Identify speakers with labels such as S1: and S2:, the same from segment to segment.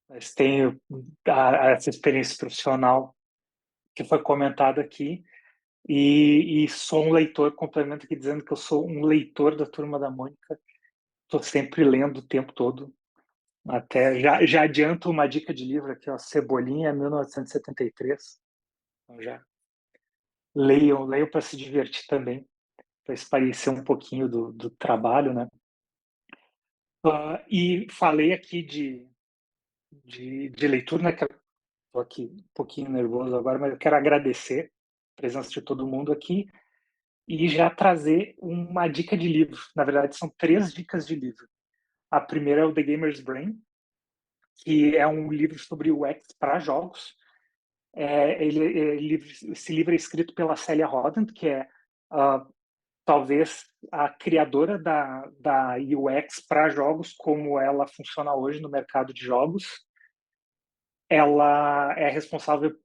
S1: mas tenho essa experiência profissional que foi comentada aqui, e sou um leitor, complemento aqui dizendo que eu sou um leitor da Turma da Mônica, estou sempre lendo o tempo todo. Até já adianto uma dica de livro aqui, ó, Cebolinha, 1973. Então já leiam para se divertir também, para esparecer um pouquinho do trabalho, né? E falei aqui de leitura, né? Estou aqui um pouquinho nervoso agora, mas eu quero agradecer a presença de todo mundo aqui e já trazer uma dica de livro. Na verdade, são 3 dicas de livro. A primeira é o The Gamer's Brain, que é um livro sobre UX para jogos. Esse livro é escrito pela Celia Rodent, que é talvez a criadora da UX para jogos, como ela funciona hoje no mercado de jogos. Ela é responsável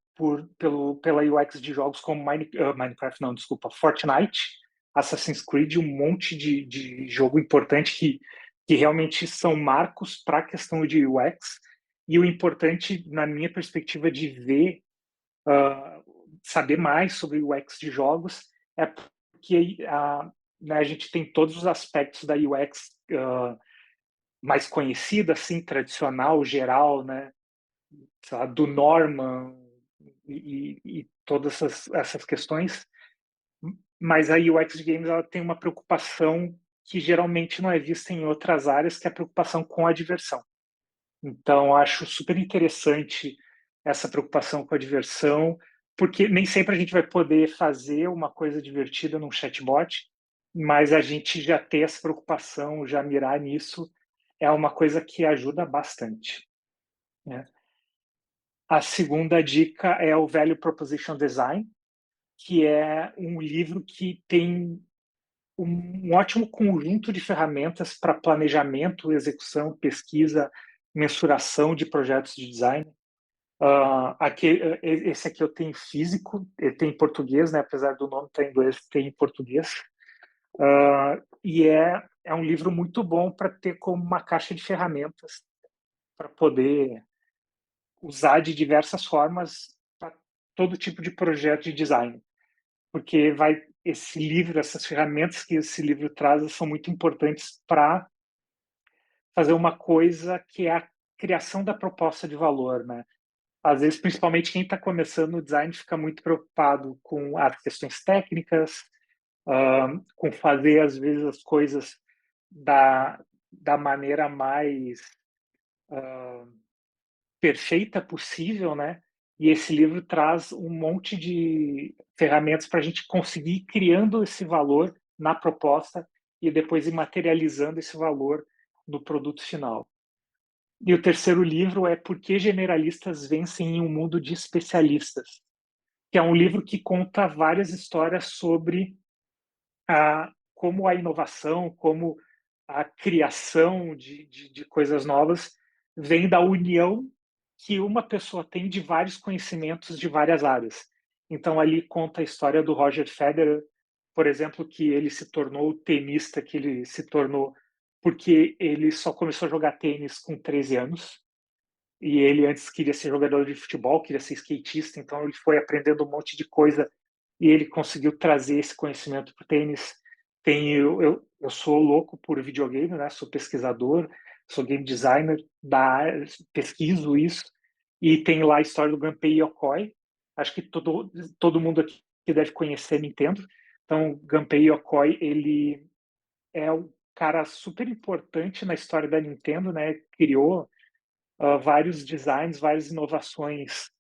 S1: pela UX de jogos como Minecraft, não, desculpa, Fortnite, Assassin's Creed, um monte de jogo importante que realmente são marcos para a questão de UX. E o importante, na minha perspectiva, de ver, saber mais sobre o UX de jogos, é porque né, a gente tem todos os aspectos da UX mais conhecida, assim, tradicional, geral, né? Sei lá, do Norman e todas essas questões, mas a UX de games ela tem uma preocupação que geralmente não é vista em outras áreas, que é a preocupação com a diversão. Então, acho super interessante essa preocupação com a diversão, porque nem sempre a gente vai poder fazer uma coisa divertida num chatbot, mas a gente já ter essa preocupação, já mirar nisso, é uma coisa que ajuda bastante, né? A segunda dica é o Value Proposition Design, que é um livro que tem um ótimo conjunto de ferramentas para planejamento, execução, pesquisa, mensuração de projetos de design. Esse aqui eu tenho físico, ele tem em português, né? Apesar do nome estar em inglês, tem em português. E é um livro muito bom para ter como uma caixa de ferramentas para poder usar de diversas formas para todo tipo de projeto de design, porque esse livro, essas ferramentas que esse livro traz são muito importantes para fazer uma coisa que é a criação da proposta de valor, né? Às vezes, principalmente quem está começando no design fica muito preocupado com as questões técnicas, com fazer às vezes as coisas da maneira mais perfeita possível, né? E esse livro traz um monte de ferramentas para a gente conseguir ir criando esse valor na proposta e depois ir materializando esse valor no produto final. E o terceiro livro é Por que Generalistas Vencem em um Mundo de Especialistas, que é um livro que conta várias histórias sobre como a inovação, como a criação de coisas novas vem da união que uma pessoa tem de vários conhecimentos de várias áreas. Então, ali conta a história do Roger Federer, por exemplo, que ele se tornou o tenista que ele se tornou porque ele só começou a jogar tênis com 13 anos. E ele antes queria ser jogador de futebol, queria ser skatista, então ele foi aprendendo um monte de coisa e ele conseguiu trazer esse conhecimento para o tênis. Eu sou louco por videogame, né? Sou pesquisador, sou game designer da área, pesquiso isso, e tem lá a história do Gunpei Yokoi. Acho que todo mundo aqui deve conhecer Nintendo. Então, Gunpei Yokoi, ele é um cara super importante na história da Nintendo, né? Criou vários designs, várias inovações,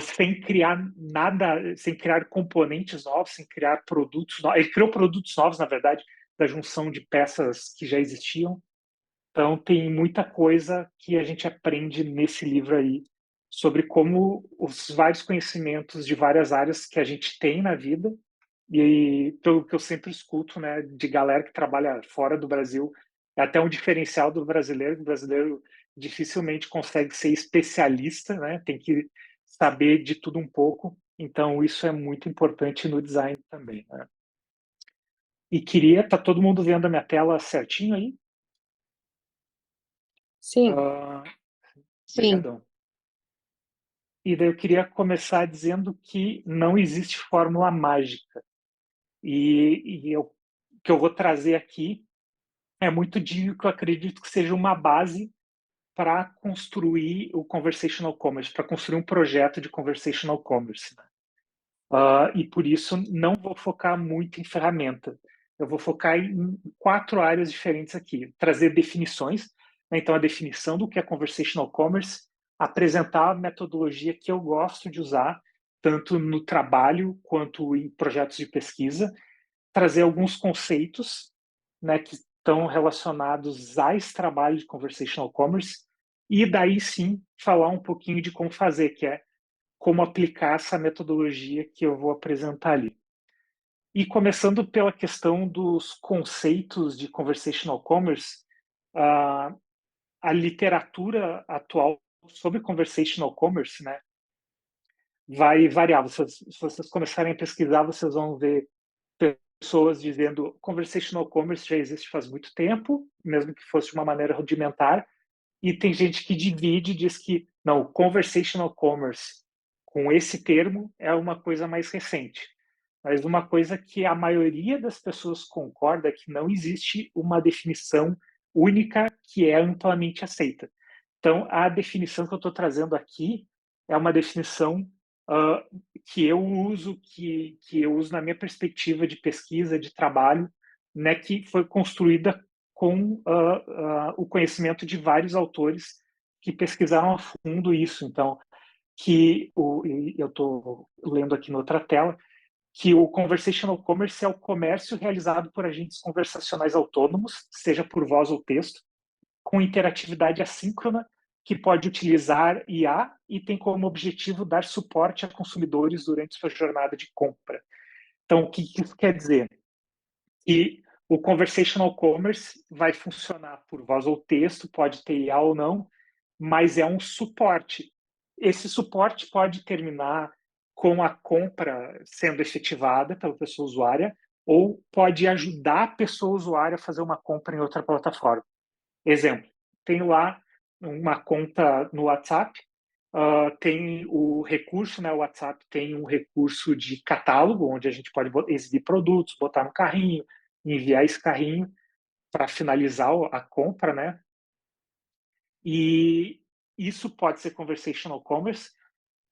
S1: sem criar nada, sem criar componentes novos, sem criar produtos novos. Ele criou produtos novos, na verdade, da junção de peças que já existiam. Então, tem muita coisa que a gente aprende nesse livro aí sobre como os vários conhecimentos de várias áreas que a gente tem na vida e pelo que eu sempre escuto, né, de galera que trabalha fora do Brasil, é até um diferencial do brasileiro. O brasileiro dificilmente consegue ser especialista, né? Tem que saber de tudo um pouco. Então, isso é muito importante no design também, né? E tá todo mundo vendo a minha tela certinho aí?
S2: Sim,
S1: Uh,
S2: Sim.
S1: Obrigadão. E daí eu queria começar dizendo que não existe fórmula mágica. O que eu vou trazer aqui é muito de que eu acredito que seja uma base para construir o conversational commerce, para construir um projeto de conversational commerce, né? E por isso não vou focar muito em ferramenta. Eu vou focar em 4 áreas diferentes aqui. Trazer definições, né? Então a definição do que é conversational commerce, apresentar a metodologia que eu gosto de usar, tanto no trabalho quanto em projetos de pesquisa, trazer alguns conceitos, né, que estão relacionados a esse trabalho de conversational commerce, e daí sim falar um pouquinho de como fazer, que é como aplicar essa metodologia que eu vou apresentar ali. E começando pela questão dos conceitos de conversational commerce, a, a literatura atual sobre conversational commerce, né, vai variar. Se vocês começarem a pesquisar, vocês vão ver pessoas dizendo conversational commerce já existe faz muito tempo, mesmo que fosse de uma maneira rudimentar, e tem gente que divide e diz que não, conversational commerce com esse termo é uma coisa mais recente. Mas uma coisa que a maioria das pessoas concorda é que não existe uma definição única que é amplamente aceita. Então, a definição que eu estou trazendo aqui é uma definição que eu uso, que eu uso na minha perspectiva de pesquisa, de trabalho, né, que foi construída com o conhecimento de vários autores que pesquisaram a fundo isso. Então, eu estou lendo aqui na outra tela, que o conversational commerce é o comércio realizado por agentes conversacionais autônomos, seja por voz ou texto, com interatividade assíncrona, que pode utilizar IA e tem como objetivo dar suporte a consumidores durante sua jornada de compra. Então, o que isso quer dizer? Que o conversational commerce vai funcionar por voz ou texto, pode ter IA ou não, mas é um suporte. Esse suporte pode terminar com a compra sendo efetivada pela pessoa usuária ou pode ajudar a pessoa usuária a fazer uma compra em outra plataforma. Exemplo, tenho lá uma conta no WhatsApp, tem o recurso, né? O WhatsApp tem um recurso de catálogo, onde a gente pode exibir produtos, botar no carrinho, enviar esse carrinho para finalizar a compra, né? E isso pode ser conversational commerce,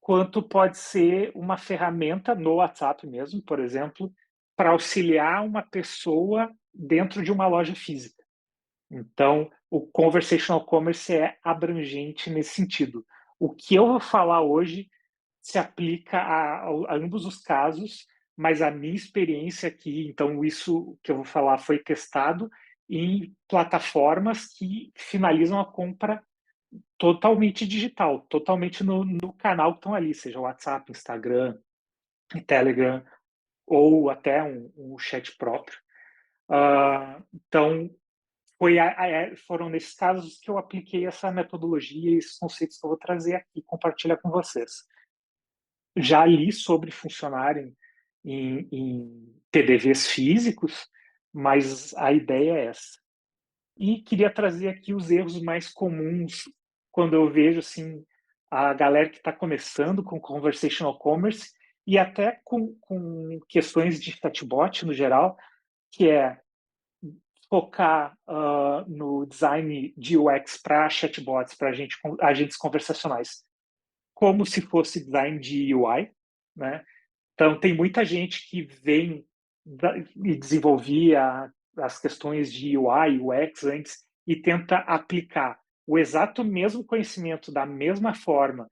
S1: quanto pode ser uma ferramenta no WhatsApp mesmo, por exemplo, para auxiliar uma pessoa dentro de uma loja física. Então, o conversational commerce é abrangente nesse sentido. O que eu vou falar hoje se aplica a ambos os casos, mas a minha experiência aqui, então isso que eu vou falar foi testado em plataformas que finalizam a compra totalmente digital, totalmente no canal que estão ali, seja WhatsApp, Instagram, Telegram, ou até um chat próprio. Então, foram nesses casos que eu apliquei essa metodologia e esses conceitos que eu vou trazer aqui e compartilhar com vocês. Já li sobre funcionar em PDVs físicos, mas a ideia é essa. E queria trazer aqui os erros mais comuns quando eu vejo assim a galera que está começando com conversational commerce e até com questões de chatbot no geral, que é focar no design de UX para chatbots, para agentes conversacionais, como se fosse design de UI, né? Então, tem muita gente que vem e desenvolvia as questões de UI, UX antes e tenta aplicar o exato mesmo conhecimento da mesma forma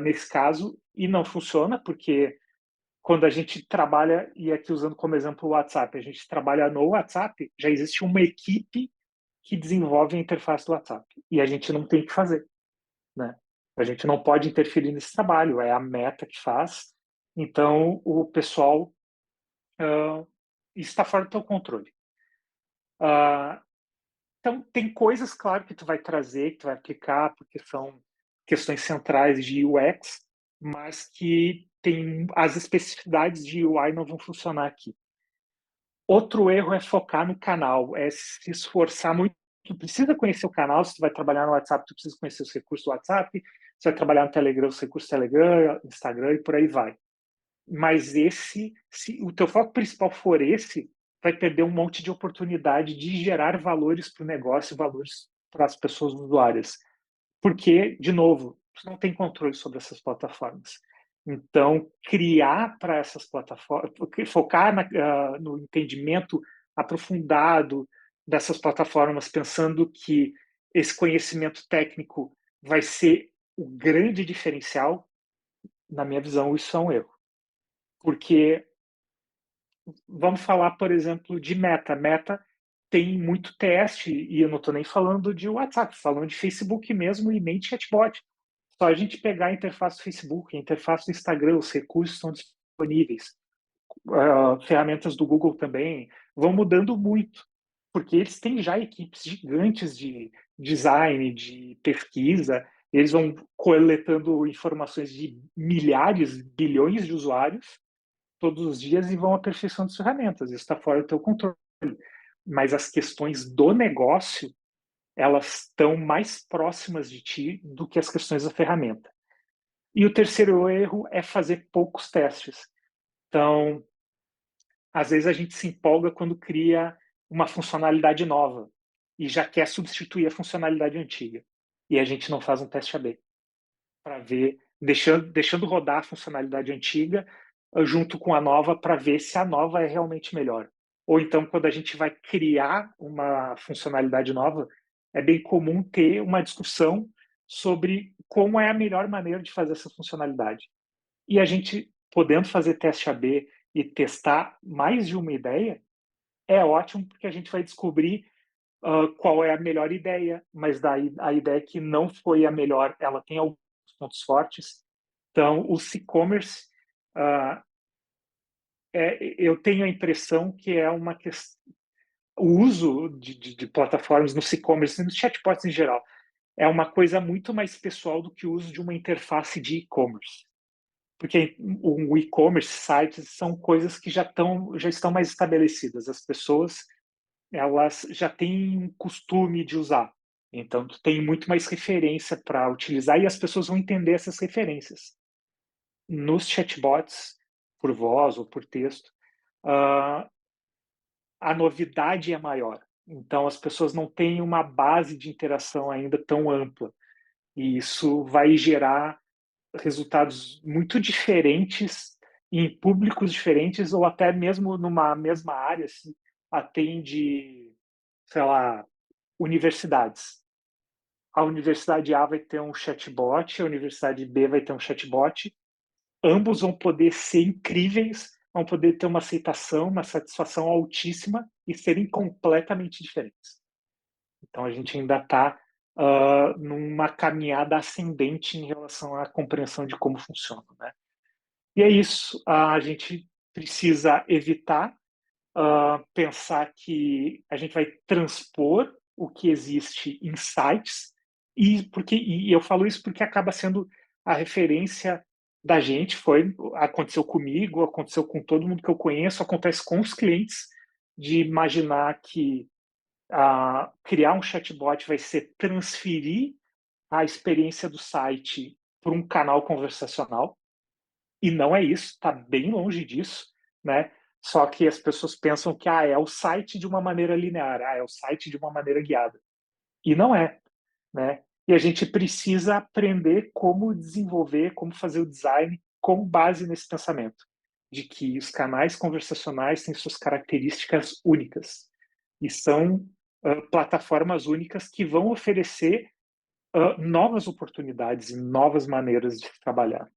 S1: nesse caso e não funciona, porque quando a gente trabalha, e aqui usando como exemplo o WhatsApp, a gente trabalha no WhatsApp, já existe uma equipe que desenvolve a interface do WhatsApp e a gente não tem o que fazer, né? A gente não pode interferir nesse trabalho, é a Meta que faz. Então, o pessoal está fora do teu controle. Então, tem coisas, claro, que tu vai trazer, que tu vai aplicar, porque são questões centrais de UX, mas que tem as especificidades de UI não vão funcionar aqui. Outro erro é focar no canal, é se esforçar muito tu precisa conhecer o canal, se tu vai trabalhar no WhatsApp, tu precisa conhecer os recursos do WhatsApp, se vai trabalhar no Telegram, os recursos do Telegram, Instagram e por aí vai. Mas se o teu foco principal for esse, vai perder um monte de oportunidade de gerar valores para o negócio, valores para as pessoas usuárias. Porque, de novo, você não tem controle sobre essas plataformas. Então, criar para essas plataformas, focar no entendimento aprofundado dessas plataformas, pensando que esse conhecimento técnico vai ser o grande diferencial, na minha visão, isso é um erro. Porque vamos falar, por exemplo, de Meta. Meta tem muito teste, e eu não estou nem falando de WhatsApp, falando de Facebook mesmo e nem de chatbot. Só a gente pegar a interface do Facebook, a interface do Instagram, os recursos estão disponíveis. Ferramentas do Google também vão mudando muito, porque eles têm já equipes gigantes de design, de pesquisa, eles vão coletando informações de milhares, bilhões de usuários todos os dias e vão aperfeiçoando as ferramentas. Isso está fora do teu controle. Mas as questões do negócio, elas estão mais próximas de ti do que as questões da ferramenta. E o terceiro erro é fazer poucos testes. Então, às vezes a gente se empolga quando cria uma funcionalidade nova e já quer substituir a funcionalidade antiga. E a gente não faz um teste A/B para ver, deixando rodar a funcionalidade antiga junto com a nova para ver se a nova é realmente melhor. Ou então, quando a gente vai criar uma funcionalidade nova, é bem comum ter uma discussão sobre como é a melhor maneira de fazer essa funcionalidade. E a gente, podendo fazer teste A/B e testar mais de uma ideia, é ótimo, porque a gente vai descobrir qual é a melhor ideia, mas daí a ideia que não foi a melhor, ela tem alguns pontos fortes. Então, o e-commerce, uh, eu tenho a impressão que é uma questão, o uso de plataformas no e-commerce, nos chatbots em geral, é uma coisa muito mais pessoal do que o uso de uma interface de e-commerce. Porque o e-commerce, sites, são coisas que já estão mais estabelecidas. As pessoas, elas já têm costume de usar. Então, tu tem muito mais referência para utilizar e as pessoas vão entender essas referências. Nos chatbots, por voz ou por texto, uh, a novidade é maior. Então, as pessoas não têm uma base de interação ainda tão ampla. E isso vai gerar resultados muito diferentes em públicos diferentes ou até mesmo numa mesma área, assim, atende, sei lá, universidades. A universidade A vai ter um chatbot, a universidade B vai ter um chatbot. Ambos vão poder ser incríveis, vão poder ter uma aceitação, uma satisfação altíssima e serem completamente diferentes. Então a gente ainda está numa caminhada ascendente em relação à compreensão de como funciona, né? E é isso. A gente precisa evitar pensar que a gente vai transpor o que existe em sites e eu falo isso porque acaba sendo a referência da gente. Aconteceu comigo, aconteceu com todo mundo que eu conheço, acontece com os clientes, de imaginar que criar um chatbot vai ser transferir a experiência do site para um canal conversacional, e não é isso, está bem longe disso, né? Só que as pessoas pensam que é o site de uma maneira linear, é o site de uma maneira guiada. E não é, né? E a gente precisa aprender como desenvolver, como fazer o design com base nesse pensamento, de que os canais conversacionais têm suas características únicas e são plataformas únicas que vão oferecer novas oportunidades e novas maneiras de trabalhar.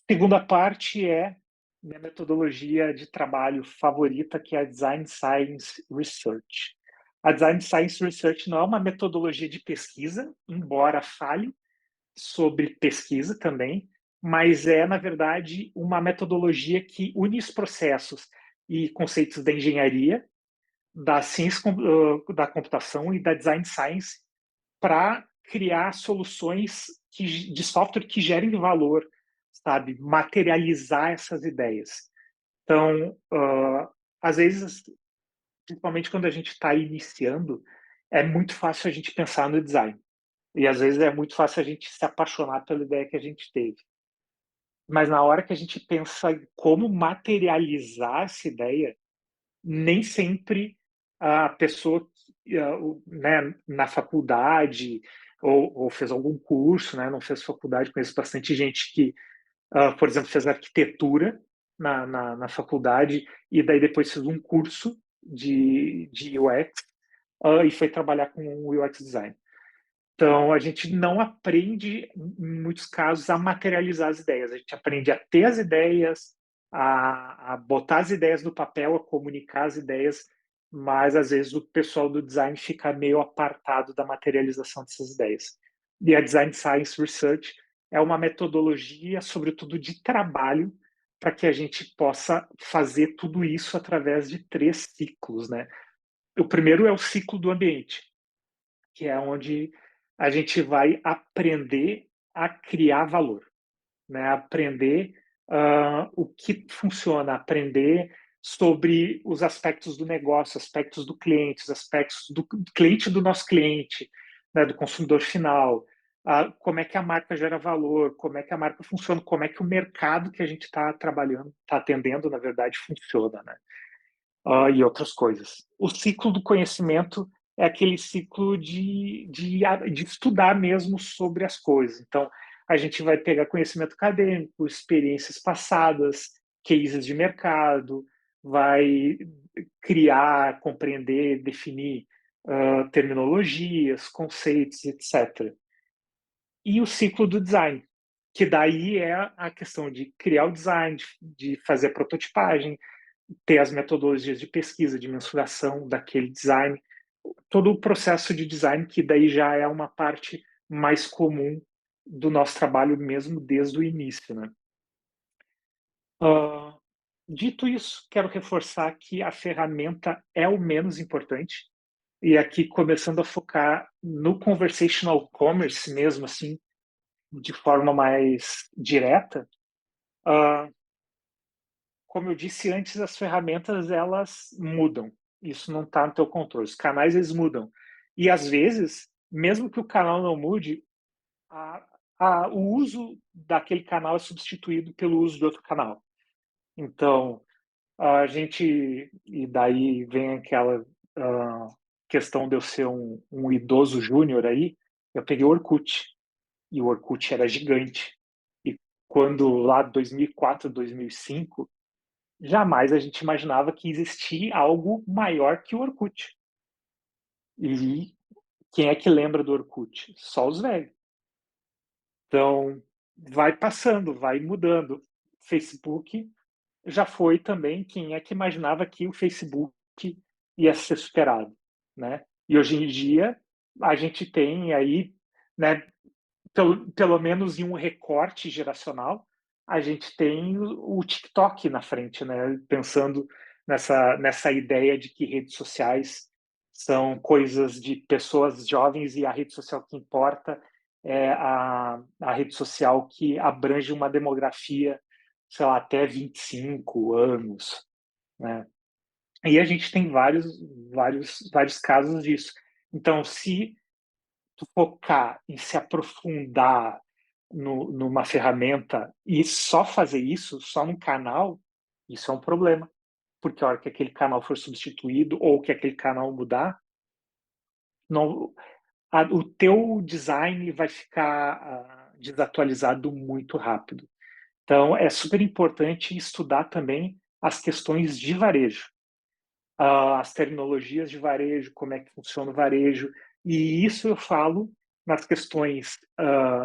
S1: Segunda parte é minha metodologia de trabalho favorita, que é a Design Science Research. A Design Science Research não é uma metodologia de pesquisa, embora fale sobre pesquisa também, mas é, na verdade, uma metodologia que une os processos e conceitos da engenharia, da ciência da computação e da design science para criar soluções de software que gerem valor, sabe? Materializar essas ideias. Então, às vezes, principalmente quando a gente está iniciando, é muito fácil a gente pensar no design. E às vezes é muito fácil a gente se apaixonar pela ideia que a gente teve. Mas na hora que a gente pensa em como materializar essa ideia, nem sempre a pessoa né, na faculdade ou fez algum curso, né, não fez faculdade, conheço bastante gente que, por exemplo, fez arquitetura na faculdade e daí depois fez um curso de UX e foi trabalhar com UX design. Então, a gente não aprende, em muitos casos, a materializar as ideias. A gente aprende a ter as ideias, a botar as ideias no papel, a comunicar as ideias, mas às vezes o pessoal do design fica meio apartado da materialização dessas ideias. E a Design Science Research é uma metodologia, sobretudo de trabalho, para que a gente possa fazer tudo isso através de 3 ciclos, né? O primeiro é o ciclo do ambiente, que é onde a gente vai aprender a criar valor, né? Aprender o que funciona, aprender sobre os aspectos do negócio, aspectos do cliente, os aspectos do cliente do nosso cliente, né? Do consumidor final, como é que a marca gera valor, como é que a marca funciona, como é que o mercado que a gente está trabalhando, está atendendo, na verdade, funciona, né? E outras coisas. O ciclo do conhecimento é aquele ciclo de estudar mesmo sobre as coisas. Então, a gente vai pegar conhecimento acadêmico, experiências passadas, cases de mercado, vai criar, compreender, definir terminologias, conceitos, etc. E o ciclo do design, que daí é a questão de criar o design, de fazer a prototipagem, ter as metodologias de pesquisa, de mensuração daquele design, todo o processo de design que daí já é uma parte mais comum do nosso trabalho mesmo desde o início, né? Uh, Dito isso, quero reforçar que a ferramenta é o menos importante e aqui começando a focar no conversational commerce mesmo, assim, de forma mais direta. Uh, Como eu disse antes, as ferramentas elas mudam. Isso não está no teu controle. Os canais eles mudam. E às vezes, mesmo que o canal não mude, a, o uso daquele canal é substituído pelo uso de outro canal. Então, a gente e daí vem aquela questão de eu ser um idoso júnior aí. Eu peguei o Orkut e o Orkut era gigante. E quando lá 2004, 2005 jamais a gente imaginava que existia algo maior que o Orkut. E quem é que lembra do Orkut? Só os velhos. Então, vai passando, vai mudando. Facebook já foi também, quem é que imaginava que o Facebook ia ser superado, né? E hoje em dia a gente tem aí, né, pelo menos em um recorte geracional, a gente tem o TikTok na frente, né? Pensando nessa ideia de que redes sociais são coisas de pessoas jovens e a rede social que importa é a rede social que abrange uma demografia, sei lá, até 25 anos, né? E a gente tem vários casos disso. Então, se tu focar em se aprofundar numa ferramenta e só fazer isso, só num canal, isso é um problema. Porque a hora que aquele canal for substituído ou que aquele canal mudar, não, o teu design vai ficar desatualizado muito rápido. Então, é super importante estudar também as questões de varejo, as terminologias de varejo, como é que funciona o varejo, e isso eu falo nas questões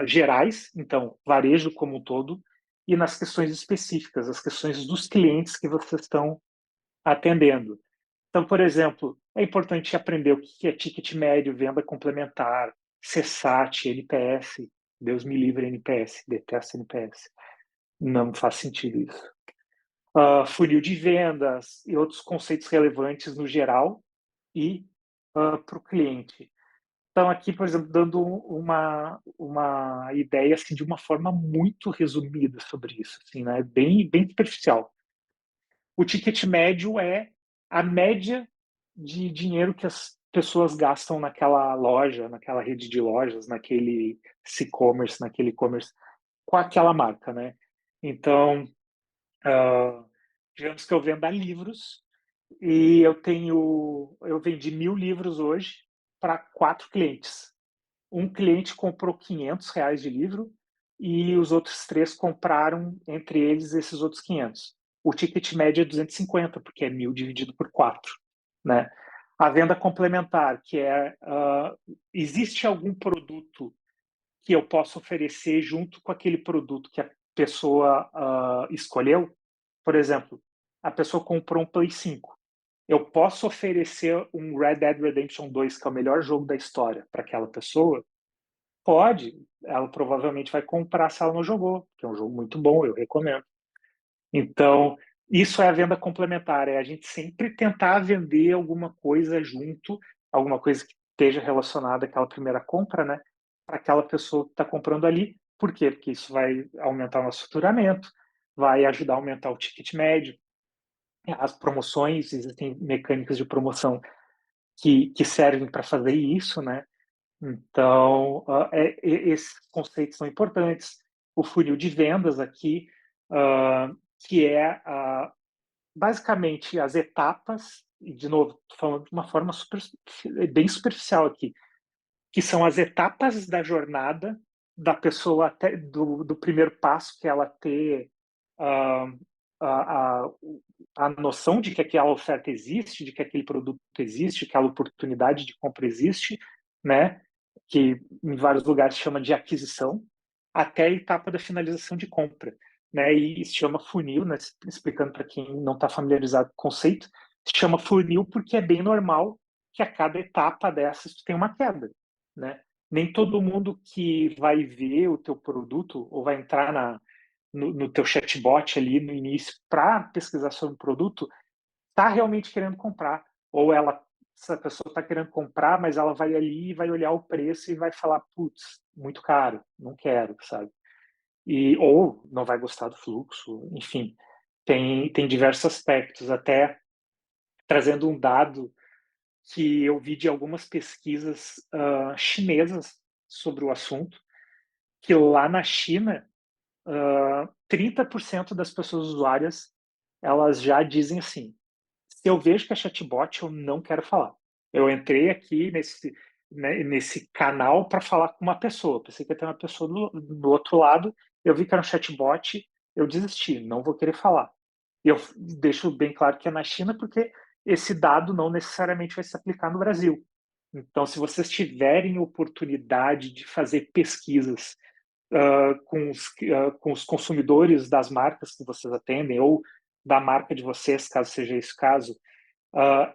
S1: gerais, então, varejo como um todo, e nas questões específicas, as questões dos clientes que vocês estão atendendo. Então, por exemplo, é importante aprender o que é ticket médio, venda complementar, CSAT, NPS. Deus me livre NPS, detesto NPS. Não faz sentido isso. Funil de vendas e outros conceitos relevantes no geral e para o cliente. Então, aqui, por exemplo, dando uma ideia assim, de uma forma muito resumida sobre isso, assim, né? Bem superficial. O ticket médio é a média de dinheiro que as pessoas gastam naquela loja, naquela rede de lojas, naquele e-commerce, naquele e-commerce, com aquela marca, né? Então, uh, digamos que eu venda livros e eu vendi 1.000 livros hoje para 4 clientes. Um cliente comprou R$ 500 de livro e os outros 3 compraram, entre eles, esses outros 500. O ticket médio é 250, porque é 1.000 dividido por 4, né? A venda complementar, que é, existe algum produto que eu posso oferecer junto com aquele produto que a pessoa escolheu? Por exemplo, a pessoa comprou um Play 5. Eu posso oferecer um Red Dead Redemption 2, que é o melhor jogo da história, para aquela pessoa? Pode. Ela provavelmente vai comprar se ela não jogou, que é um jogo muito bom, eu recomendo. Então, isso é a venda complementar, é a gente sempre tentar vender alguma coisa junto, alguma coisa que esteja relacionada àquela primeira compra, né? Para aquela pessoa que está comprando ali. Por quê? Porque isso vai aumentar o nosso faturamento, vai ajudar a aumentar o ticket médio. As promoções, existem mecânicas de promoção que servem para fazer isso, né? Então, esses conceitos são importantes. O funil de vendas aqui, que é basicamente as etapas, e de novo, estou falando de uma forma bem superficial aqui, que são as etapas da jornada da pessoa até do primeiro passo, que é ela ter uh, a, a, a noção de que aquela oferta existe, de que aquele produto existe, que aquela oportunidade de compra existe, né? Que em vários lugares se chama de aquisição, até a etapa da finalização de compra, né? E se chama funil, né? Explicando para quem não está familiarizado com o conceito, se chama funil porque é bem normal que a cada etapa dessas tu tem uma queda, né? Nem todo mundo que vai ver o teu produto ou vai entrar no teu chatbot ali no início para pesquisar sobre o produto está realmente querendo comprar. Ou essa pessoa está querendo comprar, mas ela vai ali e vai olhar o preço e vai falar, putz, muito caro, não quero, sabe? Ou não vai gostar do fluxo, enfim, tem diversos aspectos. Até trazendo um dado que eu vi de algumas pesquisas chinesas sobre o assunto, que lá na China, 30% das pessoas usuárias, elas já dizem assim, se eu vejo que é chatbot, eu não quero falar. Eu entrei aqui nesse canal para falar com uma pessoa. Pensei que ia ter uma pessoa do outro lado. Eu vi que era um chatbot, eu desisti, não vou querer falar. E eu deixo bem claro que é na China, porque esse dado não necessariamente vai se aplicar no Brasil. Então, se vocês tiverem oportunidade de fazer pesquisas com os consumidores das marcas que vocês atendem ou da marca de vocês, caso seja esse o caso,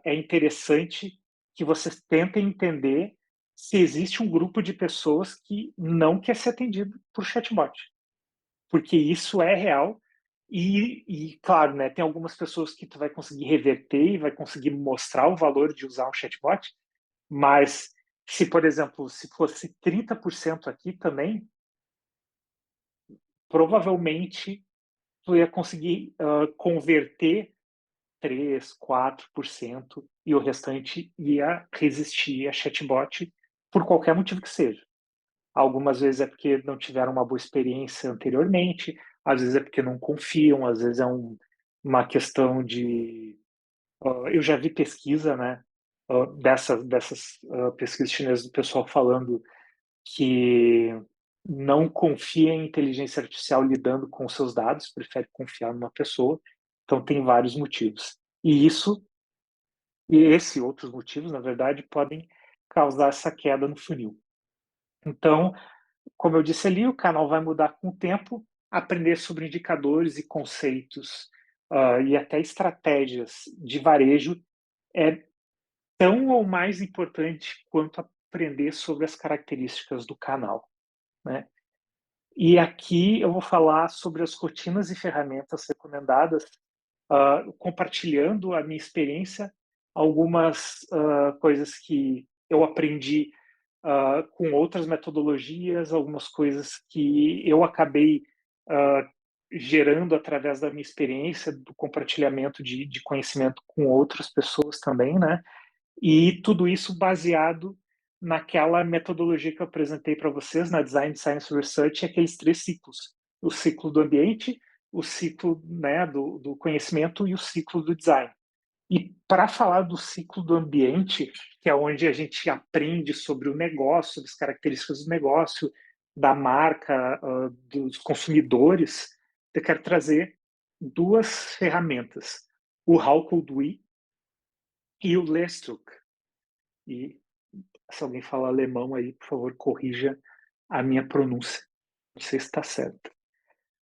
S1: é interessante que vocês tentem entender se existe um grupo de pessoas que não quer ser atendido por chatbot, porque isso é real e claro, né, tem algumas pessoas que tu vai conseguir reverter e vai conseguir mostrar o valor de usar um chatbot, mas se, por exemplo, se fosse 30% aqui também, provavelmente tu ia conseguir converter 3, 4% e o restante ia resistir a chatbot por qualquer motivo que seja. Algumas vezes é porque não tiveram uma boa experiência anteriormente, às vezes é porque não confiam, às vezes é uma questão de. Eu já vi pesquisa, né? Dessas pesquisas chinesas do pessoal falando que não confia em inteligência artificial lidando com seus dados, prefere confiar numa pessoa. Então, tem vários motivos. E outros motivos, na verdade, podem causar essa queda no funil. Então, como eu disse ali, o canal vai mudar com o tempo, aprender sobre indicadores e conceitos e até estratégias de varejo é tão ou mais importante quanto aprender sobre as características do canal, né? E aqui eu vou falar sobre as rotinas e ferramentas recomendadas, compartilhando a minha experiência, algumas coisas que eu aprendi com outras metodologias, algumas coisas que eu acabei uh, gerando através da minha experiência, do compartilhamento de conhecimento com outras pessoas também, né? E tudo isso baseado naquela metodologia que eu apresentei para vocês, na Design Science Research, aqueles 3 ciclos: o ciclo do ambiente, o ciclo, né, do conhecimento e o ciclo do design. E para falar do ciclo do ambiente, que é onde a gente aprende sobre o negócio, sobre as características do negócio, da marca, dos consumidores, eu quero trazer 2 ferramentas: o How Could We e o Lestruk. E se alguém falar alemão aí, por favor, corrija a minha pronúncia. Não sei se está certo.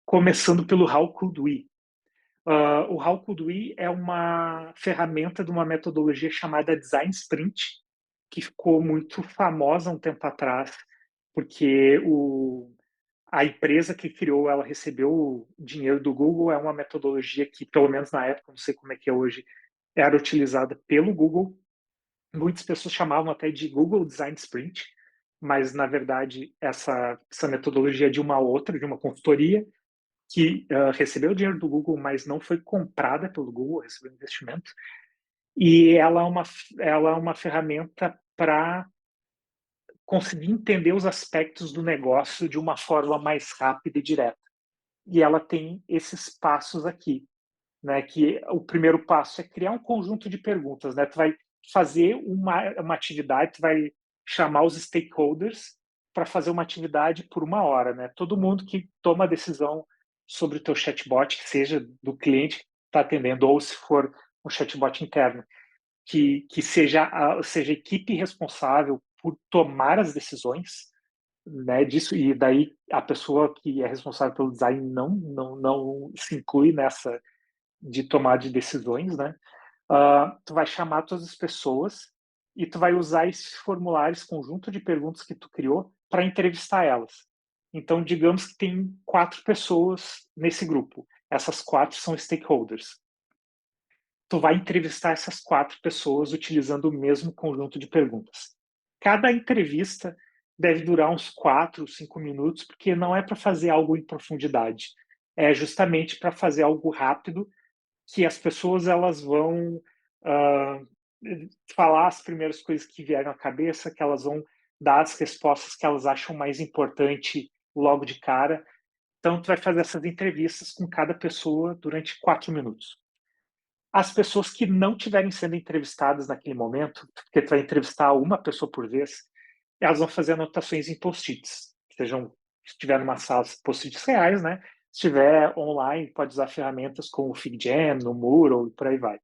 S1: Começando pelo How Could We. O How Could We é uma ferramenta de uma metodologia chamada Design Sprint, que ficou muito famosa um tempo atrás, porque a empresa que criou, ela recebeu dinheiro do Google. É uma metodologia que, pelo menos na época, não sei como é que é hoje, era utilizada pelo Google. Muitas pessoas chamavam até de Google Design Sprint, mas na verdade essa metodologia é de uma outra, de uma consultoria que recebeu dinheiro do Google, mas não foi comprada pelo Google, recebeu investimento. E ela é uma ferramenta para conseguir entender os aspectos do negócio de uma forma mais rápida e direta. E ela tem esses passos aqui, né? Que o primeiro passo é criar um conjunto de perguntas, né? Tu vai fazer uma atividade, tu vai chamar os stakeholders para fazer uma atividade por 1 hora, né? Todo mundo que toma a decisão sobre o teu chatbot, que seja do cliente que está atendendo, ou se for um chatbot interno, que seja a equipe responsável por tomar as decisões, né, disso. E daí a pessoa que é responsável pelo design não se inclui nessa de tomar de decisões, né? Tu vai chamar todas as pessoas e tu vai usar esses formulários, conjunto de perguntas que tu criou, para entrevistar elas. Então, digamos que tem 4 pessoas nesse grupo. Essas 4 são stakeholders. Tu vai entrevistar essas 4 pessoas utilizando o mesmo conjunto de perguntas. Cada entrevista deve durar uns 4, 5 minutos, porque não é para fazer algo em profundidade. É justamente para fazer algo rápido, que as pessoas elas vão uh, falar as primeiras coisas que vieram à cabeça, que elas vão dar as respostas que elas acham mais importante logo de cara. Então, tu vai fazer essas entrevistas com cada pessoa durante 4 minutos. As pessoas que não tiverem sendo entrevistadas naquele momento, porque tu vai entrevistar uma pessoa por vez, elas vão fazer anotações em post-its. Sejam, se estiver numa sala, post-its reais, né? Se estiver online, pode usar ferramentas como o FigJam, no Moodle e por aí vai.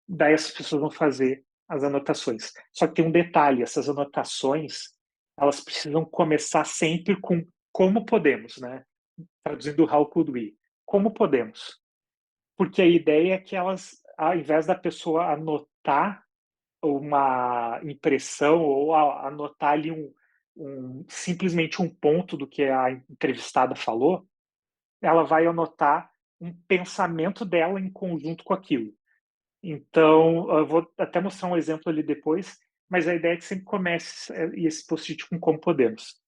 S1: Daí as pessoas vão fazer as anotações. Só que tem um detalhe: essas anotações, elas precisam começar sempre com como podemos, né? Traduzindo How could we? Como podemos? Porque a ideia é que elas, ao invés da pessoa anotar uma impressão ou anotar ali simplesmente um ponto do que a entrevistada falou, ela vai anotar um pensamento dela em conjunto com aquilo. Então, eu vou até mostrar um exemplo ali depois, mas a ideia é que sempre comece esse post-it com como podemos.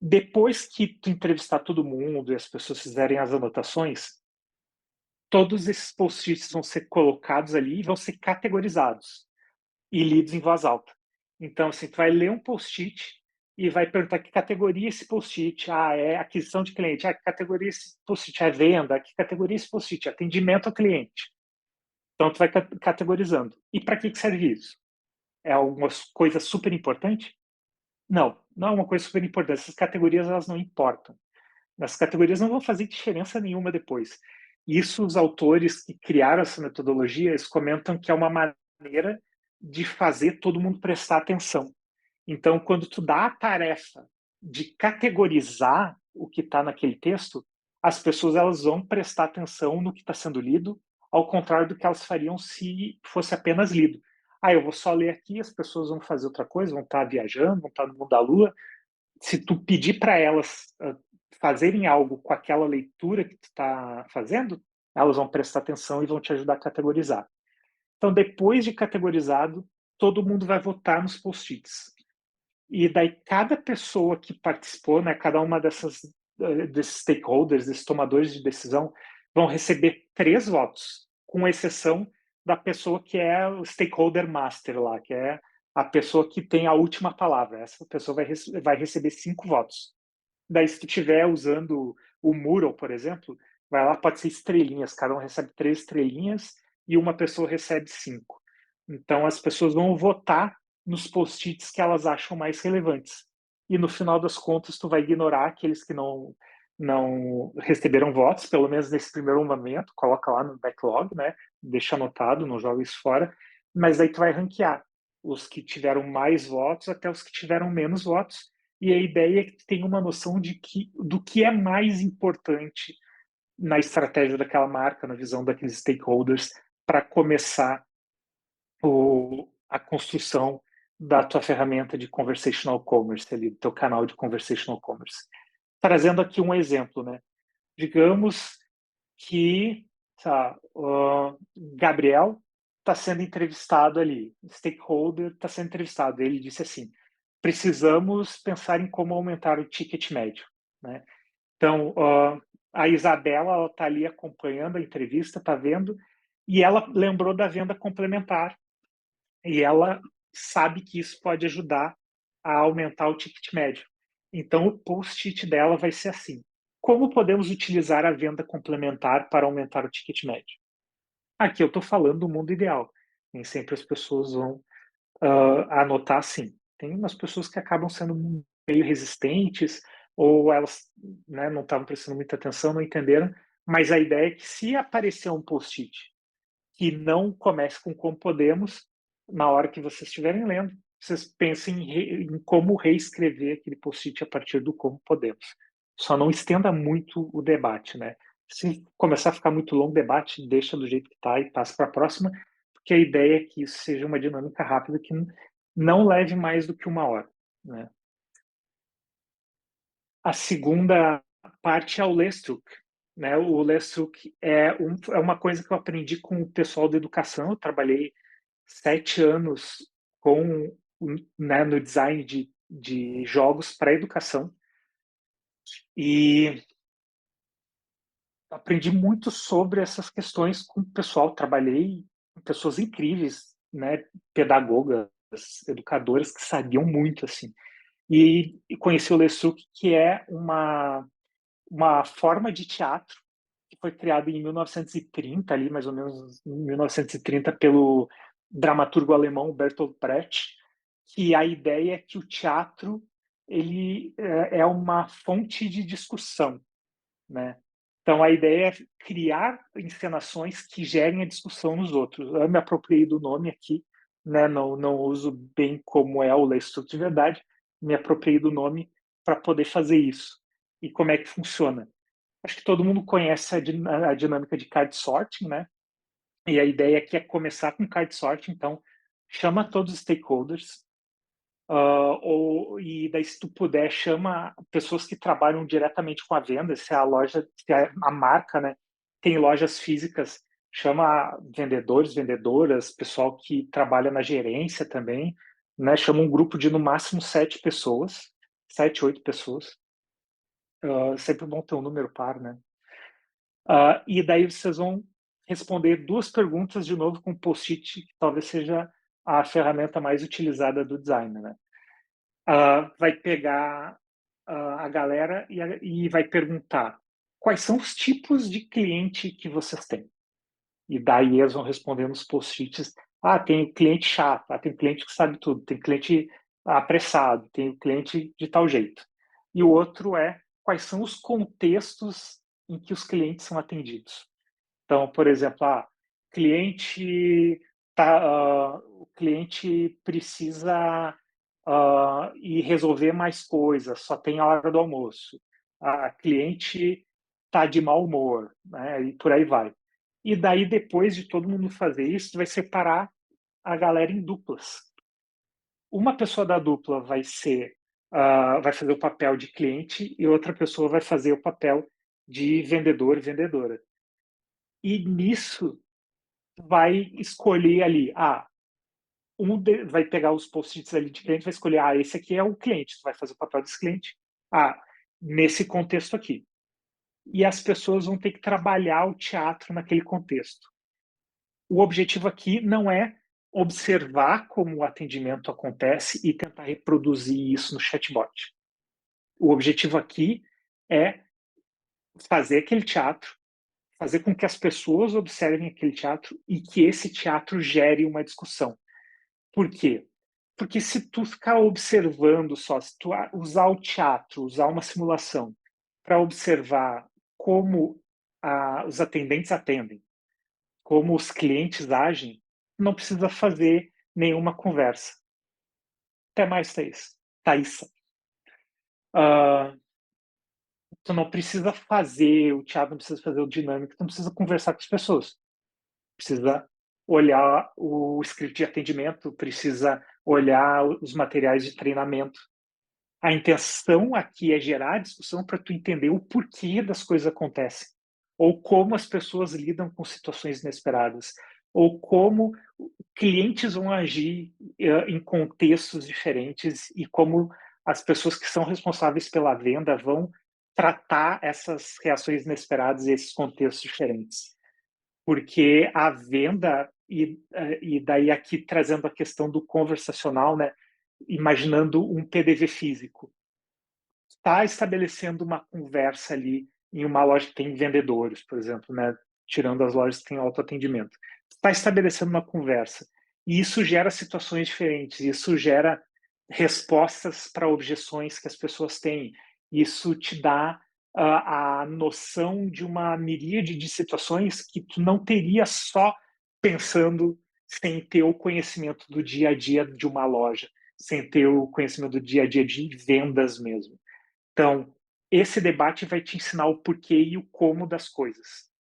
S1: Depois que tu entrevistar todo mundo e as pessoas fizerem as anotações, todos esses post-its vão ser colocados ali e vão ser categorizados e lidos em voz alta. Então, assim, tu vai ler um post-it e vai perguntar que categoria esse post-it. É aquisição de cliente. Que categoria esse post-it é venda. Que categoria esse post-it? Atendimento ao cliente. Então, tu vai categorizando. E para que serve isso? É alguma coisa super importante? Não, não é uma coisa super importante. Essas categorias, elas não importam. As categorias não vão fazer diferença nenhuma depois. Isso, os autores que criaram essa metodologia, eles comentam que é uma maneira de fazer todo mundo prestar atenção. Então, quando tu dá a tarefa de categorizar o que está naquele texto, as pessoas elas vão prestar atenção no que está sendo lido, ao contrário do que elas fariam se fosse apenas lido. Eu vou só ler aqui, as pessoas vão fazer outra coisa, vão estar viajando, vão estar no mundo da lua. Se tu pedir para elas fazerem algo com aquela leitura que tu está fazendo, elas vão prestar atenção e vão te ajudar a categorizar. Então, depois de categorizado, todo mundo vai votar nos post-its. E daí cada pessoa que participou, né, cada uma desses stakeholders, desses tomadores de decisão, vão receber 3 votos, com exceção da pessoa que é o stakeholder master lá, que é a pessoa que tem a última palavra. Essa pessoa vai receber 5 votos. Daí, se tu estiver usando o Moodle, por exemplo, vai lá, pode ser estrelinhas, cada um recebe 3 estrelinhas e uma pessoa recebe 5. Então, as pessoas vão votar nos post-its que elas acham mais relevantes. E no final das contas, tu vai ignorar aqueles que não receberam votos, pelo menos nesse primeiro momento, coloca lá no backlog, né? Deixa anotado, não joga isso fora. Mas aí tu vai ranquear os que tiveram mais votos até os que tiveram menos votos. E a ideia é que tu tenha uma noção do que é mais importante na estratégia daquela marca, na visão daqueles stakeholders, para começar a construção da tua ferramenta de conversational commerce, ali, do teu canal de conversational commerce. Trazendo aqui um exemplo, né? Digamos que Gabriel está sendo entrevistado ali, stakeholder está sendo entrevistado. Ele disse assim: precisamos pensar em como aumentar o ticket médio, né? Então, a Isabela está ali acompanhando a entrevista, está vendo, e ela lembrou da venda complementar. E ela sabe que isso pode ajudar a aumentar o ticket médio. Então, o post-it dela vai ser assim: como podemos utilizar a venda complementar para aumentar o ticket médio? Aqui eu estou falando do mundo ideal. Nem sempre as pessoas vão anotar assim. Tem umas pessoas que acabam sendo meio resistentes, ou elas, né, não estavam prestando muita atenção, não entenderam. Mas a ideia é que, se aparecer um post-it que não comece com como podemos, na hora que vocês estiverem lendo, vocês pensem em como reescrever aquele post-it a partir do como podemos. Só não estenda muito o debate, né? Se começar a ficar muito longo o debate, deixa do jeito que está e passa para a próxima, porque a ideia é que isso seja uma dinâmica rápida que não leve mais do que 1 hora, né? A segunda parte é o Lestruk, né? O Lestruk é uma coisa que eu aprendi com o pessoal da educação. Eu trabalhei 7 anos com, né, no design de jogos para educação, e aprendi muito sobre essas questões com o pessoal. Trabalhei com pessoas incríveis, né, pedagogas, educadoras que sabiam muito assim. E conheci o Lestruk, que é uma forma de teatro que foi criada em 1930, ali mais ou menos em 1930, pelo dramaturgo alemão Bertolt Brecht, que a ideia é que o teatro ele é uma fonte de discussão, né? Então a ideia é criar encenações que gerem a discussão nos outros. Eu me apropriei do nome aqui, né? Não uso bem como é o Lestruk de verdade, me apropriei do nome para poder fazer isso. E como é que funciona? Acho que todo mundo conhece a dinâmica de card sorting, né? E a ideia aqui é começar com card sorting. Então, chama todos os stakeholders, e daí, se tu puder, chama pessoas que trabalham diretamente com a venda. Se a loja, se a marca, né, tem lojas físicas, chama vendedores, vendedoras, pessoal que trabalha na gerência também, né? Chama um grupo de no máximo 7 pessoas, 7, 8 pessoas. Sempre bom ter um número par, né? E daí vocês vão responder 2 perguntas de novo com post-it, que talvez seja a ferramenta mais utilizada do design, né? Vai pegar a galera e vai perguntar quais são os tipos de cliente que vocês têm. E daí eles vão responder nos post-its: tem cliente chato, tem cliente que sabe tudo, tem cliente apressado, tem cliente de tal jeito. E o outro é: quais são os contextos em que os clientes são atendidos. Então, por exemplo, o cliente precisa ir resolver mais coisas, só tem a hora do almoço. A cliente está de mau humor, né? E por aí vai. E daí, depois de todo mundo fazer isso, vai separar a galera em duplas. Uma pessoa da dupla vai fazer o papel de cliente, e outra pessoa vai fazer o papel de vendedor e vendedora. E nisso vai escolher ali, vai pegar os post-its ali de cliente, vai escolher, esse aqui é o cliente, tu vai fazer o papel desse cliente. Nesse contexto aqui. E as pessoas vão ter que trabalhar o teatro naquele contexto. o objetivo aqui não é observar como o atendimento acontece e tentar reproduzir isso no chatbot. O objetivo aqui é fazer aquele teatro, fazer com que as pessoas observem aquele teatro e que esse teatro gere uma discussão. Por quê? Porque se tu ficar observando só, se tu usar o teatro, usar uma simulação para observar como os atendentes atendem, como os clientes agem, não precisa fazer nenhuma conversa. Até mais, Thaís. Thaís. Tu não precisa fazer o teatro, não precisa fazer o dinâmico, tu não precisa conversar com as pessoas. Precisa olhar o script de atendimento, precisa olhar os materiais de treinamento. A intenção aqui é gerar discussão para tu entender o porquê das coisas acontecem, ou como as pessoas lidam com situações inesperadas, ou como clientes vão agir em contextos diferentes e como as pessoas que são responsáveis pela venda vão tratar essas reações inesperadas e esses contextos diferentes. Porque a venda, e daí aqui trazendo a questão do conversacional, né? Imaginando um PDV físico, está estabelecendo uma conversa ali em uma loja que tem vendedores, por exemplo, né? Tirando as lojas que têm autoatendimento. Está estabelecendo uma conversa. E isso gera situações diferentes, isso gera respostas para objeções que as pessoas têm. Isso te dá a noção de uma miríade de situações que tu não teria só pensando sem ter o conhecimento do dia a dia de uma loja, sem ter o conhecimento do dia a dia de vendas mesmo. Então, esse debate vai te ensinar o porquê e o como das coisas,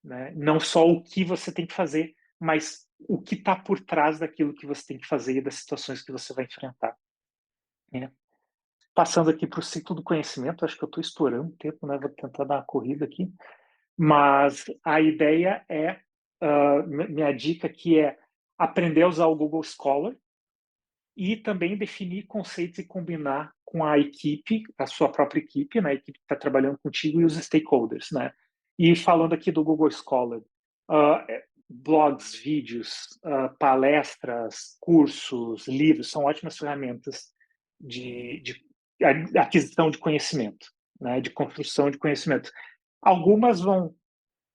S1: né? Não só o que você tem que fazer, mas o que está por trás daquilo que você tem que fazer e das situações que você vai enfrentar, né? Passando aqui para o ciclo do conhecimento, acho que eu estou estourando o tempo, né? Vou tentar dar uma corrida aqui, mas a ideia é, minha dica aqui é aprender a usar o Google Scholar, e também definir conceitos e combinar com a equipe, a sua própria equipe, né, a equipe que está trabalhando contigo e os stakeholders, né? E falando aqui do Google Scholar, blogs, vídeos, palestras, cursos, livros, são ótimas ferramentas de aquisição de conhecimento, né, de construção de conhecimento. Algumas vão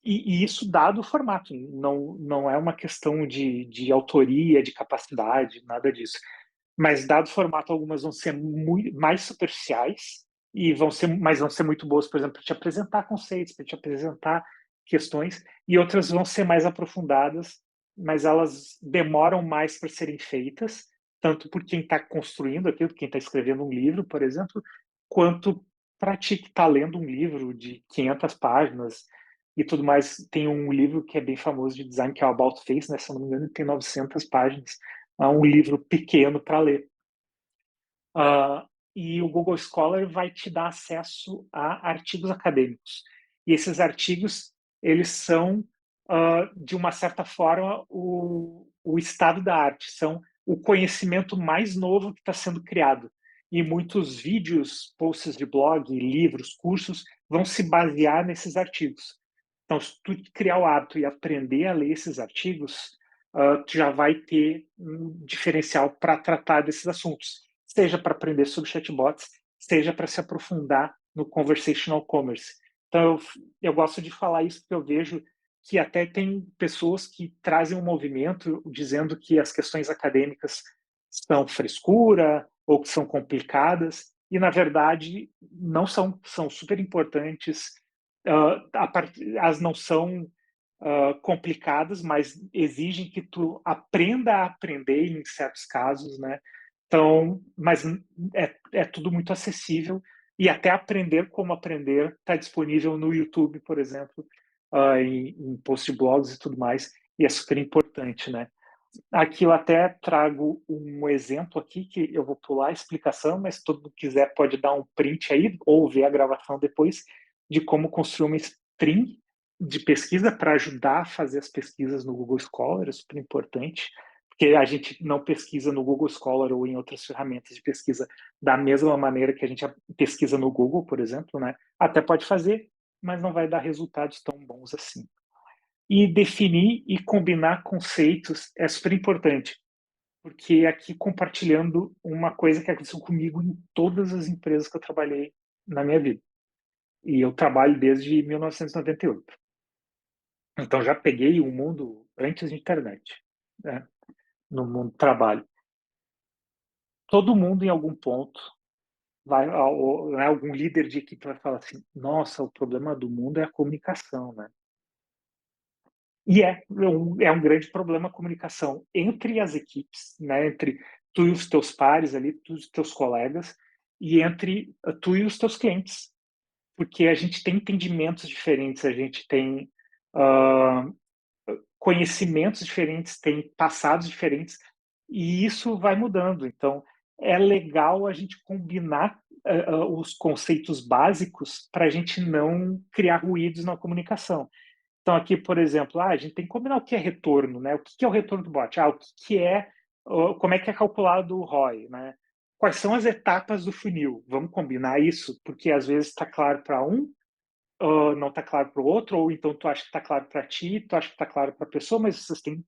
S1: e isso dado o formato, não é uma questão de autoria, de capacidade, nada disso. Mas dado o formato, algumas vão ser muito, mais superficiais mas vão ser muito boas, por exemplo, para te apresentar conceitos, para te apresentar questões, e outras vão ser mais aprofundadas, mas elas demoram mais para serem feitas, tanto por quem está construindo aquilo, quem está escrevendo um livro, por exemplo, quanto para ti que está lendo um livro de 500 páginas e tudo mais. Tem um livro que é bem famoso de design, que é o About Face, né? Se eu não me engano, tem 900 páginas. É um livro pequeno para ler. E o Google Scholar vai te dar acesso a artigos acadêmicos. E esses artigos, eles são, de uma certa forma, o estado da arte, são o conhecimento mais novo que está sendo criado. E muitos vídeos, posts de blog, livros, cursos, vão se basear nesses artigos. Então, se tu criar o hábito e aprender a ler esses artigos, tu já vai ter um diferencial para tratar desses assuntos, seja para aprender sobre chatbots, seja para se aprofundar no conversational commerce. Então, eu gosto de falar isso porque eu vejo que até tem pessoas que trazem um movimento dizendo que as questões acadêmicas são frescura ou que são complicadas, e na verdade não são, são super importantes. Elas não são complicadas, mas exigem que tu aprenda a aprender em certos casos, né? Então, mas é tudo muito acessível e até aprender como aprender está disponível no YouTube, por exemplo, em post blogs e tudo mais, e é super importante, né? Aqui eu até trago um exemplo aqui que eu vou pular a explicação, mas se todo mundo quiser pode dar um print aí ou ver a gravação depois de como construir uma string de pesquisa para ajudar a fazer as pesquisas no Google Scholar, é super importante, porque a gente não pesquisa no Google Scholar ou em outras ferramentas de pesquisa da mesma maneira que a gente pesquisa no Google, por exemplo, né? Até pode fazer, mas não vai dar resultados tão bons assim. E definir e combinar conceitos é super importante, porque aqui compartilhando uma coisa que aconteceu comigo em todas as empresas que eu trabalhei na minha vida. E eu trabalho desde 1998. Então já peguei o mundo antes de internet, né? No mundo do trabalho. Todo mundo em algum ponto vai, né, algum líder de equipe vai falar assim: nossa, o problema do mundo é a comunicação, né? E é um grande problema a comunicação entre as equipes, né? Entre tu e os teus pares ali, tu e os teus colegas, e entre tu e os teus clientes. Porque a gente tem entendimentos diferentes, a gente tem uh, conhecimentos diferentes, tem passados diferentes, e isso vai mudando. Então, é legal a gente combinar os conceitos básicos para a gente não criar ruídos na comunicação. Então, aqui, por exemplo, a gente tem que combinar o que é retorno, né? O que é o retorno do bot? O que é, como é que é calculado o ROI, né? Quais são as etapas do funil? Vamos combinar isso, porque às vezes está claro para um, não está claro para o outro, ou então tu acha que está claro para ti, tu acha que está claro para a pessoa, mas vocês têm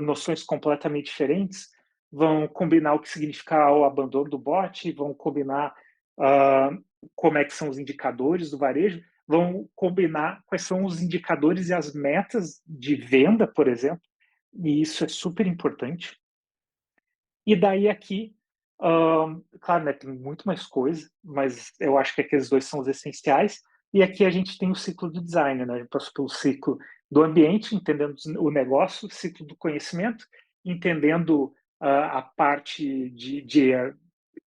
S1: noções completamente diferentes. Vão combinar o que significa o abandono do bot, vão combinar uh, como é que são os indicadores do varejo, vão combinar quais são os indicadores e as metas de venda, por exemplo, e isso é super importante. E daí aqui, claro, né, tem muito mais coisa, mas eu acho que aqueles dois são os essenciais. E aqui a gente tem o ciclo do design, né? A gente passa pelo ciclo do ambiente, entendendo o negócio, ciclo do conhecimento, entendendo a parte de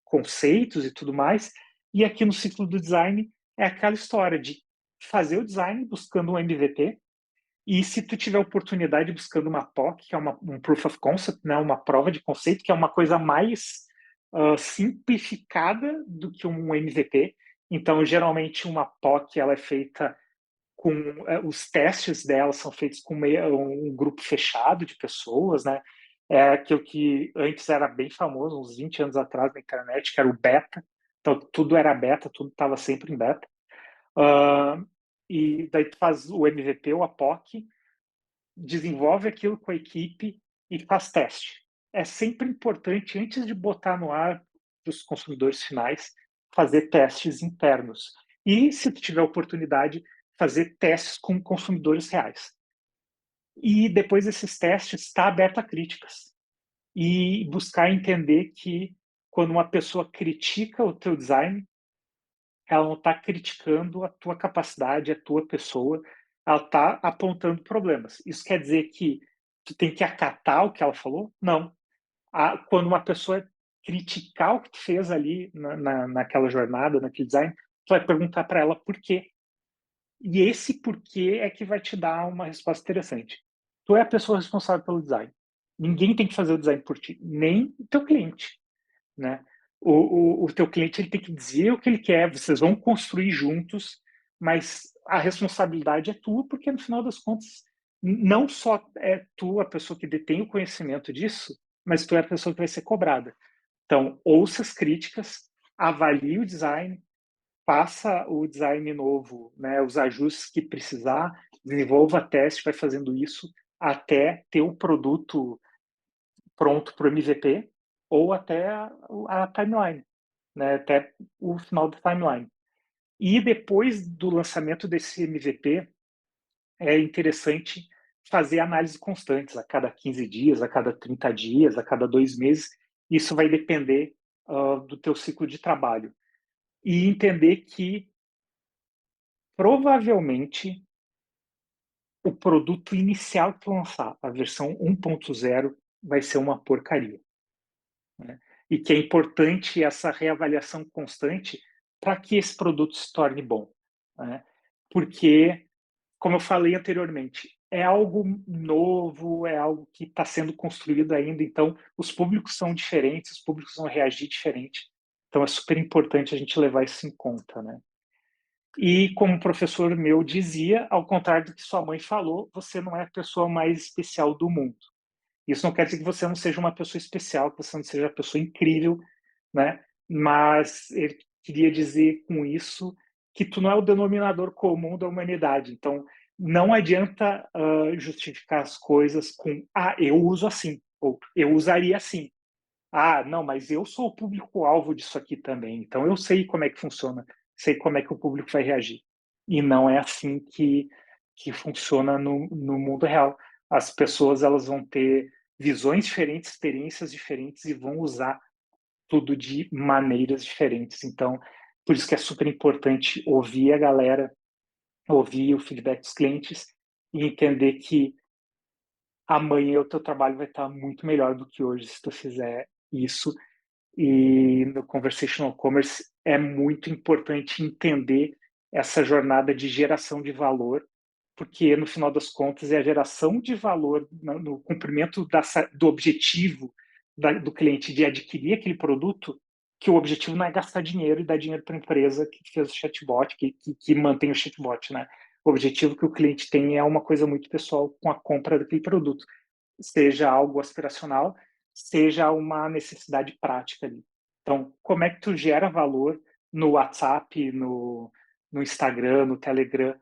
S1: conceitos e tudo mais. E aqui no ciclo do design é aquela história de fazer o design buscando um MVP, e se tu tiver oportunidade buscando uma POC, que é um Proof of Concept, né, uma prova de conceito, que é uma coisa mais simplificada do que um MVP. Então, geralmente, uma POC ela é feita com... os testes dela são feitos com um grupo fechado de pessoas, né? É aquilo que antes era bem famoso, uns 20 anos atrás na internet, que era o beta. Então, tudo era beta, tudo estava sempre em beta. Uh, e daí tu faz o MVP ou a POC, desenvolve aquilo com a equipe e faz teste. É sempre importante, antes de botar no ar para os consumidores finais, fazer testes internos. E, se tu tiver oportunidade, fazer testes com consumidores reais. E depois desses testes, está aberto a críticas. E buscar entender que quando uma pessoa critica o teu design, ela não está criticando a tua capacidade, a tua pessoa, ela está apontando problemas. Isso quer dizer que tu tem que acatar o que ela falou? Não. Quando uma pessoa criticar o que tu fez ali naquela jornada, naquele design, tu vai perguntar para ela por quê. E esse porquê é que vai te dar uma resposta interessante. Tu é a pessoa responsável pelo design. Ninguém tem que fazer o design por ti, nem o teu cliente, né? O teu cliente ele tem que dizer o que ele quer, vocês vão construir juntos, mas a responsabilidade é tua, porque no final das contas, não só é tu a pessoa que detém o conhecimento disso, mas tu é a pessoa que vai ser cobrada. Então, ouça as críticas, avalie o design, faça o design novo, né, os ajustes que precisar, desenvolva teste, vai fazendo isso até ter o produto pronto para o MVP ou até a timeline, né, até o final da timeline. E depois do lançamento desse MVP, é interessante fazer análises constantes, a cada 15 dias, a cada 30 dias, a cada 2 meses. Isso vai depender do teu ciclo de trabalho. E entender que provavelmente o produto inicial que tu lançar, a versão 1.0, vai ser uma porcaria, né? E que é importante essa reavaliação constante para que esse produto se torne bom, né? Porque, como eu falei anteriormente, é algo novo, é algo que está sendo construído ainda, então os públicos são diferentes, os públicos vão reagir diferente. Então é super importante a gente levar isso em conta, né? E como um professor meu dizia, ao contrário do que sua mãe falou, você não é a pessoa mais especial do mundo. Isso não quer dizer que você não seja uma pessoa especial, que você não seja uma pessoa incrível, né? Mas ele queria dizer com isso que tu não é o denominador comum da humanidade. Então, não adianta justificar as coisas com eu uso assim, ou eu usaria assim. Não, mas eu sou o público-alvo disso aqui também, então eu sei como é que funciona, sei como é que o público vai reagir. E não é assim que funciona no mundo real. As pessoas elas vão ter visões diferentes, experiências diferentes e vão usar tudo de maneiras diferentes. Então, por isso que é super importante ouvir a galera, ouvir o feedback dos clientes e entender que amanhã o teu trabalho vai estar muito melhor do que hoje se tu fizer isso. E no Conversational Commerce é muito importante entender essa jornada de geração de valor, porque no final das contas é a geração de valor no cumprimento do objetivo do cliente de adquirir aquele produto, que o objetivo não é gastar dinheiro e dar dinheiro para a empresa que fez o chatbot, que mantém o chatbot, né? O objetivo que o cliente tem é uma coisa muito pessoal com a compra daquele produto, seja algo aspiracional, seja uma necessidade prática ali. Então, como é que tu gera valor no WhatsApp, no Instagram, no Telegram,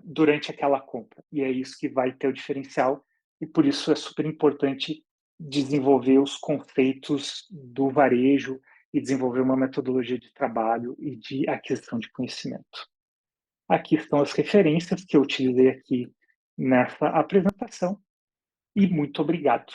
S1: durante aquela compra? E é isso que vai ter o diferencial, e por isso é super importante desenvolver os conceitos do varejo e desenvolver uma metodologia de trabalho e de aquisição de conhecimento. Aqui estão as referências que eu utilizei aqui nessa apresentação e muito obrigado.